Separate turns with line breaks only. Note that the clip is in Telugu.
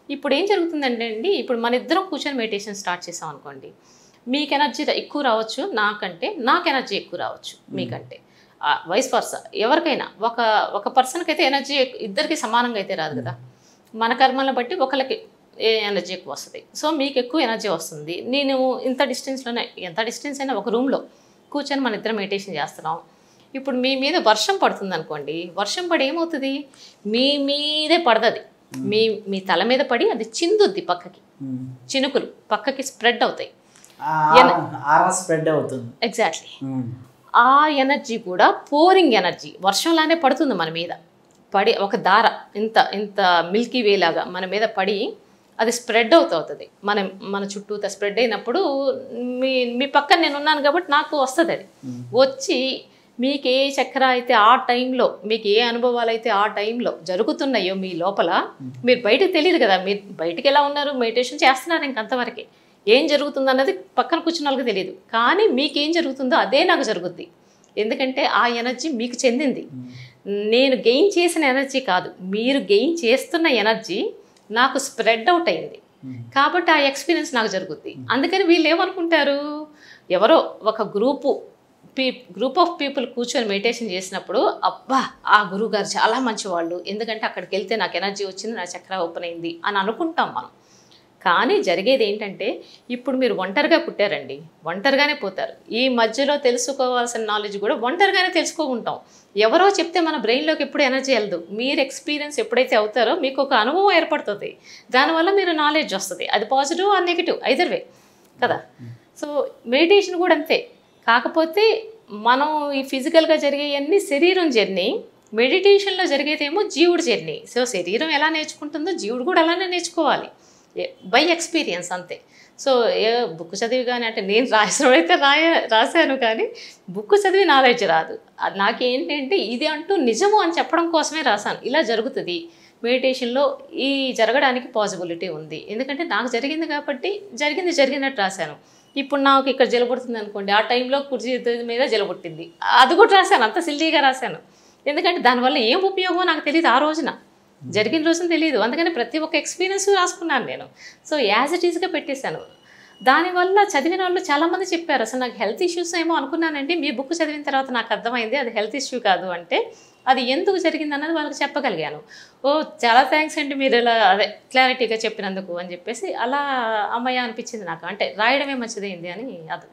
ఇప్పుడు ఏం జరుగుతుందంటే అండి, ఇప్పుడు మన ఇద్దరం కూర్చొని మెడిటేషన్ స్టార్ట్ చేసాం అనుకోండి. మీకు ఎనర్జీ ఎక్కువ రావచ్చు నాకంటే, నాకు ఎనర్జీ ఎక్కువ రావచ్చు మీకంటే. వైస్ వర్సా ఎవరికైనా ఒక పర్సన్‌కైతే ఎనర్జీ ఇద్దరికీ సమానంగా అయితే రాదు కదా! మన కర్మలను బట్టి ఒకళ్ళకి ఎనర్జీ ఎక్కువ వస్తది. సో, మీకు ఎక్కువ ఎనర్జీ వస్తుంది. నేను ఇంత డిస్టెన్స్‌లోనే ఎంత డిస్టెన్స్ అయినా ఒక రూమ్‌లో కూర్చొని మన ఇద్దరం మెడిటేషన్ చేస్తున్నాం. ఇప్పుడు మీ మీద వర్షం పడుతుందనుకోండి. వర్షం పడి ఏమవుతది? మీ మీదే పడదది. మీ మీ తల మీద పడి అది చిందుద్ది పక్కకి. చినుకులు పక్కకి స్ప్రెడ్ అవుతాయి.
ఆరా స్ప్రెడ్ అవుతుంది.
ఎగ్జాక్ట్‌లీ. ఆ ఎనర్జీ కూడా పోరింగ్ ఎనర్జీ. వర్షంలానే పడుతుంది మన మీద. పడి ఒక దార ఇంత ఇంత మిల్కీ వే లాగా మన మీద పడి అది స్ప్రెడ్ అవుతది. మన చుట్టూతా స్ప్రెడ్ అయినప్పుడు మీ పక్కన నేనున్నాను కాబట్టి నాకు వస్తది అది. వచ్చి మీకు ఏ చక్ర అయితే ఆ టైంలో మీకు ఏ అనుభవాలు అయితే ఆ టైంలో జరుగుతున్నాయో మీ లోపల మీరు బయటకు తెలియదు కదా. మీరు బయటికి ఎలా ఉన్నారు, మెడిటేషన్ చేస్తున్నారు ఇంకంతవరకే. ఏం జరుగుతుందన్నది పక్కన కూర్చున్న వాళ్ళకి తెలియదు. కానీ మీకేం జరుగుతుందో అదే నాకు జరుగుద్ది. ఎందుకంటే ఆ ఎనర్జీ మీకు చెందింది. నేను గెయిన్ చేసిన ఎనర్జీ కాదు, మీరు గెయిన్ చేస్తున్న ఎనర్జీ నాకు స్ప్రెడ్ అవుట్ అయింది. కాబట్టి ఆ ఎక్స్పీరియన్స్ నాకు జరుగుద్ది. అందుకని వీళ్ళు ఏమనుకుంటారు, ఎవరో ఒక గ్రూప్ ఆఫ్ పీపుల్ కూర్చొని మెడిటేషన్ చేసినప్పుడు అబ్బా ఆ గురువుగారు చాలా మంచివాళ్ళు, ఎందుకంటే అక్కడికి వెళ్తే నాకు ఎనర్జీ వచ్చింది, నా చక్ర ఓపెన్ అయింది అని అనుకుంటాం మనం. కానీ జరిగేది ఏంటంటే, ఇప్పుడు మీరు ఒంటరిగా పుట్టారండి, ఒంటరిగానే పోతారు. ఈ మధ్యలో తెలుసుకోవాల్సిన నాలెడ్జ్ కూడా ఒంటరిగానే తెలుసుకుంటాం. ఎవరో చెప్తే మన బ్రెయిన్లోకి ఎప్పుడు ఎనర్జీ వెళ్ళదు. మీరు ఎక్స్పీరియన్స్ ఎప్పుడైతే అవుతారో మీకు ఒక అనుభవం ఏర్పడుతుంది. దానివల్ల మీరు నాలెడ్జ్ వస్తుంది. అది positive or negative either way కదా. సో మెడిటేషన్ కూడా అంతే. కాకపోతే మనం ఈ ఫిజికల్గా జరిగేవన్నీ శరీరం జర్నీ, మెడిటేషన్లో జరిగేదేమో జీవుడు జర్నీ. సో శరీరం ఎలా నేర్చుకుంటుందో జీవుడు కూడా అలానే నేర్చుకోవాలి, బై ఎక్స్పీరియన్స్ అంతే. సో ఏ బుక్ చదివి కానీ, అంటే నేను రాసినప్పుడైతే రాశాను కానీ బుక్ చదివి నాలెడ్జ్ రాదు. నాకేంటంటే ఇది అంటూ నిజము అని చెప్పడం కోసమే రాశాను. ఇలా జరుగుతుంది మెడిటేషన్లో, ఈ జరగడానికి పాసిబిలిటీ ఉంది. ఎందుకంటే నాకు జరిగింది కాబట్టి జరిగినట్టు రాశాను. ఇప్పుడు నాకు ఇక్కడ జలబుడుతుంది అనుకోండి, ఆ టైంలో కుర్చీ మీద జలబుట్టింది, అది కూడా రాశాను. అంత సిల్లీగా రాశాను. ఎందుకంటే దానివల్ల ఏం ఉపయోగమో నాకు తెలియదు, ఆ రోజున జరిగిన రోజున తెలియదు. అందుకని ప్రతి ఒక్క ఎక్స్పీరియన్స్ రాసుకున్నాను నేను. సో యాజ్ ఇట్ ఈస్గా పెట్టేశాను. దానివల్ల చదివిన వాళ్ళు చాలామంది చెప్పారు, అసలు నాకు హెల్త్ ఇష్యూస్ ఏమో అనుకున్నానంటే మీ బుక్ చదివిన తర్వాత నాకు అర్థమైంది అది హెల్త్ ఇష్యూ కాదు, అంటే అది ఎందుకు జరిగింది అన్నది వాళ్ళకి చెప్పగలిగాను. ఓ చాలా థ్యాంక్స్ అండి మీరు ఇలా అదే క్లారిటీగా చెప్పినందుకు అని చెప్పేసి అలా అమ్మయ్య అనిపించింది నాకు. అంటే రాయడమే మంచిదైంది అని అర్థం.